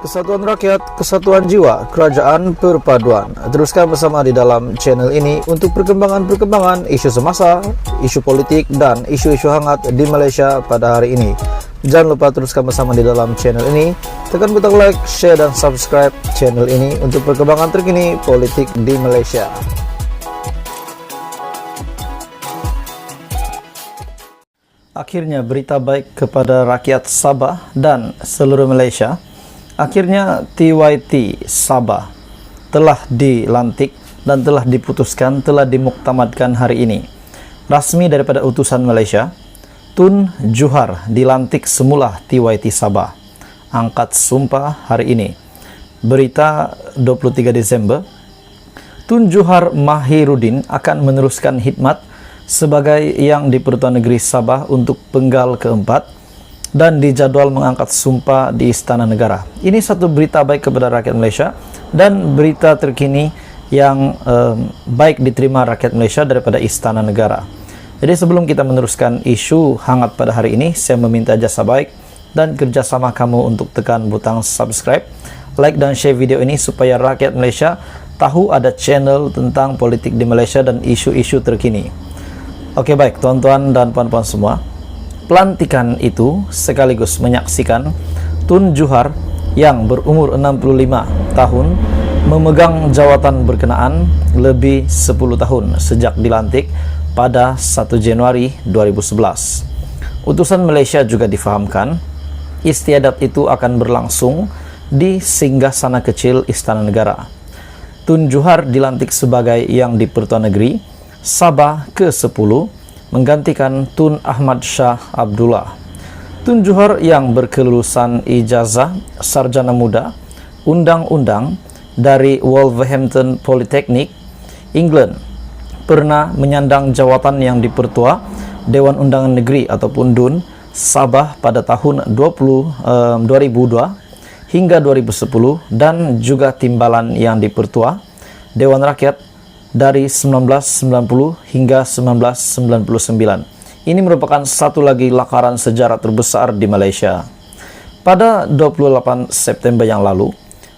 Kesatuan rakyat, kesatuan jiwa, kerajaan perpaduan. Teruskan bersama di dalam channel ini untuk perkembangan-perkembangan isu semasa, isu politik, dan isu-isu hangat di Malaysia pada hari ini. Jangan lupa teruskan bersama di dalam channel ini. Tekan butang like, share, dan subscribe channel ini untuk perkembangan terkini politik di Malaysia. Akhirnya berita baik kepada rakyat Sabah dan seluruh Malaysia. Akhirnya TYT Sabah telah dilantik dan telah diputuskan, telah dimuktamadkan hari ini. Rasmi daripada utusan Malaysia, Tun Juhar dilantik semula TYT Sabah. Angkat sumpah hari ini. Berita 23 Desember, Tun Juhar Mahiruddin akan meneruskan khidmat sebagai Yang di-Pertuan Negeri Sabah untuk penggal keempat dan dijadwal mengangkat sumpah di Istana Negara. Ini satu berita baik kepada rakyat Malaysia dan berita terkini yang baik diterima rakyat Malaysia daripada Istana Negara. Jadi sebelum kita meneruskan isu hangat pada hari ini, saya meminta jasa baik dan kerjasama kamu untuk tekan butang subscribe, like dan share video ini supaya rakyat Malaysia tahu ada channel tentang politik di Malaysia dan isu-isu terkini. Oke, baik tuan-tuan dan puan-puan semua, pelantikan itu sekaligus menyaksikan Tun Juhar yang berumur 65 tahun memegang jawatan berkenaan lebih 10 tahun sejak dilantik pada 1 Januari 2011. Utusan Malaysia juga difahamkan istiadat itu akan berlangsung di singgasana kecil Istana Negara. Tun Juhar dilantik sebagai Yang di-Pertuan Negeri Sabah ke-10 menggantikan Tun Ahmad Shah Abdullah. Tun Juhar yang berkelulusan ijazah sarjana muda undang-undang dari Wolverhampton Polytechnic, England, pernah menyandang jawatan Yang di-Pertua Dewan Undangan Negeri ataupun DUN Sabah pada tahun 2002 hingga 2010 dan juga timbalan Yang di-Pertua Dewan Rakyat dari 1990 hingga 1999. Ini merupakan satu lagi lakaran sejarah terbesar di Malaysia. Pada 28 September yang lalu,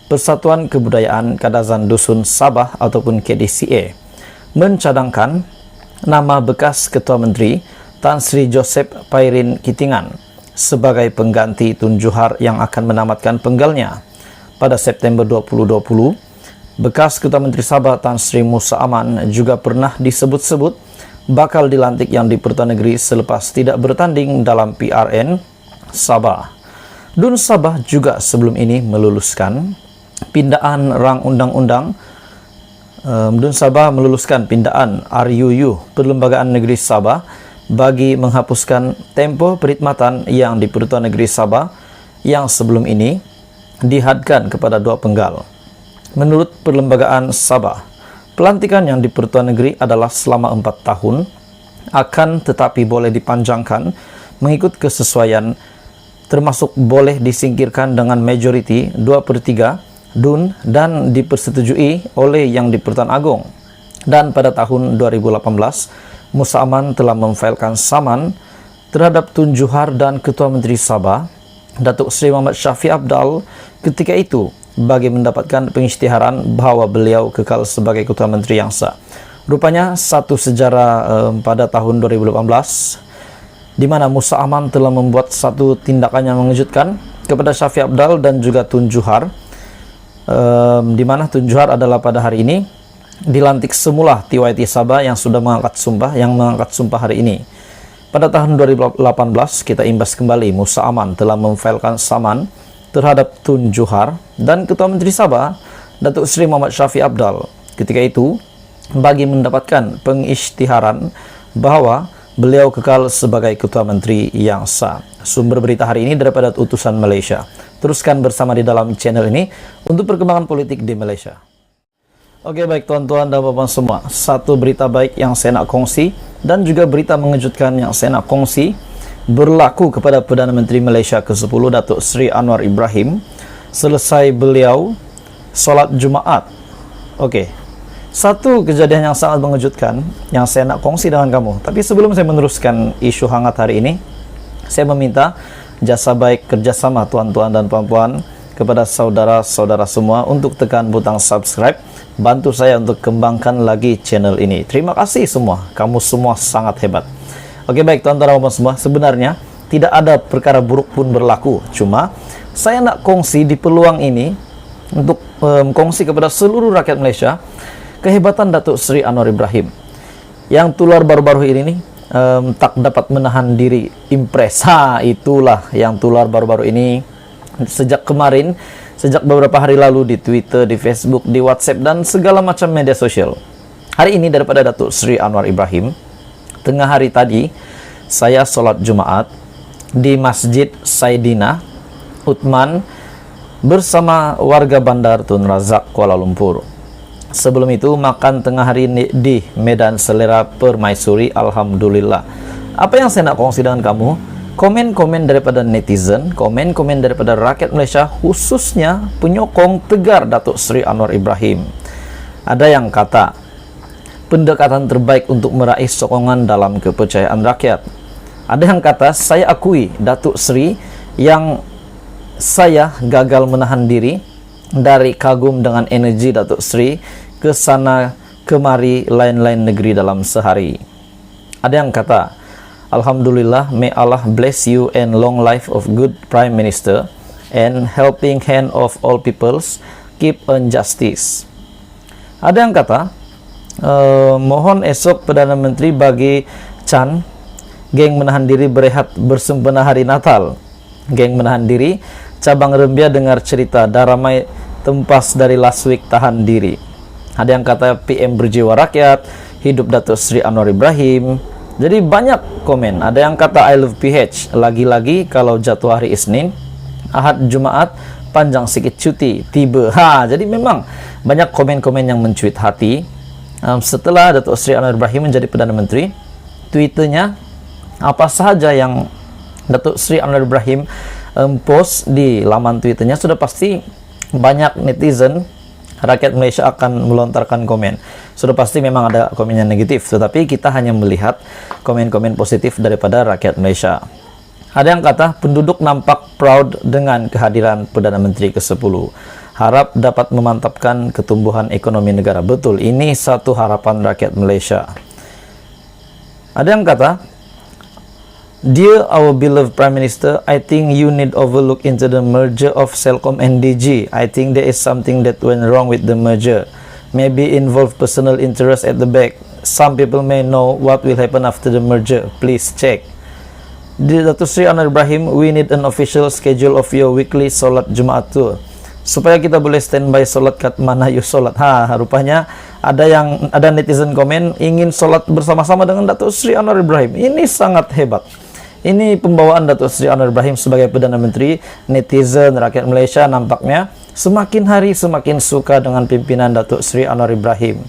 Persatuan Kebudayaan Kadazan Dusun Sabah ataupun KDCA mencadangkan nama bekas Ketua Menteri Tan Sri Joseph Pairin Kitingan sebagai pengganti Tun Juhar yang akan menamatkan penggalnya. Pada September 2020, bekas Ketua Menteri Sabah Tan Sri Musa Aman juga pernah disebut-sebut bakal dilantik Yang di-Pertuan Negeri selepas tidak bertanding dalam PRN Sabah. DUN Sabah juga sebelum ini meluluskan pindaan rang undang-undang. DUN Sabah meluluskan pindaan RUU Perlembagaan Negeri Sabah bagi menghapuskan tempoh perkhidmatan Yang di-Pertuan Negeri Sabah yang sebelum ini dihadkan kepada dua penggal. Menurut Perlembagaan Sabah, pelantikan Yang di-Pertuan Negeri adalah selama 4 tahun, akan tetapi boleh dipanjangkan mengikut kesesuaian, termasuk boleh disingkirkan dengan majoriti 2/3 DUN dan dipersetujui oleh Yang di-Pertuan Agong. Dan pada tahun 2018, Musa Aman telah memfailkan saman terhadap Tun Juhar dan Ketua Menteri Sabah, Datuk Seri Muhammad Syafiq Abdal ketika itu bagi mendapatkan pengisytiharan bahawa beliau kekal sebagai Ketua Menteri yang sah. Rupanya satu sejarah pada tahun 2018 di mana Musa Aman telah membuat satu tindakan yang mengejutkan kepada Syafiq Abdal dan juga Tun Juhar, di mana Tun Juhar adalah pada hari ini dilantik semula TYT Sabah yang sudah mengangkat sumpah hari ini. Pada tahun 2018 kita imbas kembali Musa Aman telah memfailkan saman terhadap Tun Juhar dan Ketua Menteri Sabah Datuk Seri Muhammad Syafiq Abdal ketika itu bagi mendapatkan pengisytiharan bahawa beliau kekal sebagai Ketua Menteri yang sah. Sumber berita hari ini daripada Utusan Malaysia. Teruskan bersama di dalam channel ini untuk perkembangan politik di Malaysia. Oke, baik tuan-tuan dan puan-puan semua, satu berita baik yang saya nak kongsi dan juga berita mengejutkan yang saya nak kongsi berlaku kepada Perdana Menteri Malaysia ke-10 Datuk Seri Anwar Ibrahim selesai beliau solat Jumaat. Okey. Satu kejadian yang sangat mengejutkan yang saya nak kongsi dengan kamu. Tapi sebelum saya meneruskan isu hangat hari ini, saya meminta jasa baik kerjasama tuan-tuan dan puan-puan kepada saudara-saudara semua untuk tekan butang subscribe. Bantu saya untuk kembangkan lagi channel ini. Terima kasih semua. Kamu semua sangat hebat. Oke, baik tuan-tuan semua. Sebenarnya tidak ada perkara buruk pun berlaku. Cuma saya nak kongsi di peluang ini untuk kongsi kepada seluruh rakyat Malaysia kehebatan Datuk Seri Anwar Ibrahim. Yang tular baru-baru ini nih, tak dapat menahan diri, impress. Itulah yang tular baru-baru ini. Sejak kemarin, sejak beberapa hari lalu di Twitter, di Facebook, di WhatsApp, dan segala macam media sosial. Hari ini daripada Datuk Seri Anwar Ibrahim, tengah hari tadi, saya sholat Jumaat di Masjid Saidina Uthman bersama warga Bandar Tun Razak, Kuala Lumpur. Sebelum itu, makan tengah hari di Medan Selera Permaisuri, Alhamdulillah. Apa yang saya nak kongsi dengan kamu? Komen-komen daripada netizen, komen-komen daripada rakyat Malaysia, khususnya penyokong tegar Datuk Seri Anwar Ibrahim. Ada yang kata, pendekatan terbaik untuk meraih sokongan dalam kepercayaan rakyat. Ada yang kata, saya akui Datuk Seri yang saya gagal menahan diri dari kagum dengan energi Datuk Seri ke sana kemari lain-lain negeri dalam sehari. Ada yang kata, Alhamdulillah, may Allah bless you and long life of good Prime Minister and helping hand of all peoples, keep on justice. Ada yang kata, mohon esok Perdana Menteri bagi Chan geng menahan diri berehat bersempena hari Natal. Geng menahan diri, cabang Rembia dengar cerita daramai tempas dari last week tahan diri. Ada yang kata PM berjiwa rakyat, hidup Datuk Seri Anwar Ibrahim. Jadi banyak komen. Ada yang kata I love PH. Lagi-lagi kalau jatuh hari Isnin, Ahad, Jumaat, panjang sikit cuti, tiba. Jadi memang banyak komen-komen yang mencuit hati. Setelah Datuk Seri Anwar Ibrahim menjadi Perdana Menteri, Twitternya apa sahaja yang Datuk Seri Anwar Ibrahim post di laman Twitternya, sudah pasti banyak netizen rakyat Malaysia akan melontarkan komen. Sudah pasti memang ada komen yang negatif, tetapi kita hanya melihat komen-komen positif daripada rakyat Malaysia. Ada yang kata, penduduk nampak proud dengan kehadiran Perdana Menteri ke-10. Harap dapat memantapkan ketumbuhan ekonomi negara. Betul, ini satu harapan rakyat Malaysia. Ada yang kata, Dear our beloved Prime Minister, I think you need overlook into the merger of Celcom and DG. I think there is something that went wrong with the merger. Maybe involve personal interest at the back. Some people may know what will happen after the merger. Please check. Dear Datuk Seri Anwar Ibrahim, we need an official schedule of your weekly solat Jumaat tour. Supaya kita boleh standby solat kat mana you solat. Rupanya ada netizen komen ingin solat bersama-sama dengan Datuk Seri Anwar Ibrahim. Ini sangat hebat. Ini pembawaan Datuk Seri Anwar Ibrahim sebagai Perdana Menteri. Netizen rakyat Malaysia nampaknya semakin hari semakin suka dengan pimpinan Datuk Seri Anwar Ibrahim.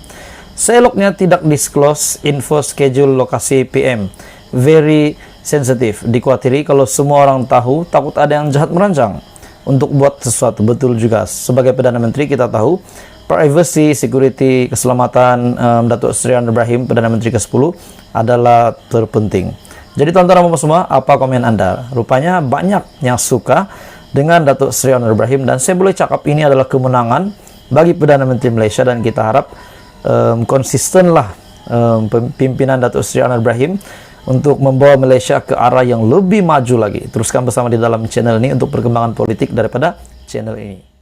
Seeloknya tidak disclose info schedule lokasi PM. Very sensitive. Dikhawatirkan kalau semua orang tahu, takut ada yang jahat merancang untuk buat sesuatu. Betul juga. Sebagai Perdana Menteri kita tahu privacy, security, keselamatan Datuk Seri Anwar Ibrahim, Perdana Menteri ke-10 adalah terpenting. Jadi tuan-tuan semua, apa komen Anda? Rupanya banyak yang suka dengan Datuk Seri Anwar Ibrahim, dan saya boleh cakap ini adalah kemenangan bagi Perdana Menteri Malaysia, dan kita harap konsistenlah pimpinan Datuk Seri Anwar Ibrahim untuk membawa Malaysia ke arah yang lebih maju lagi. Teruskan bersama di dalam channel ini untuk perkembangan politik daripada channel ini.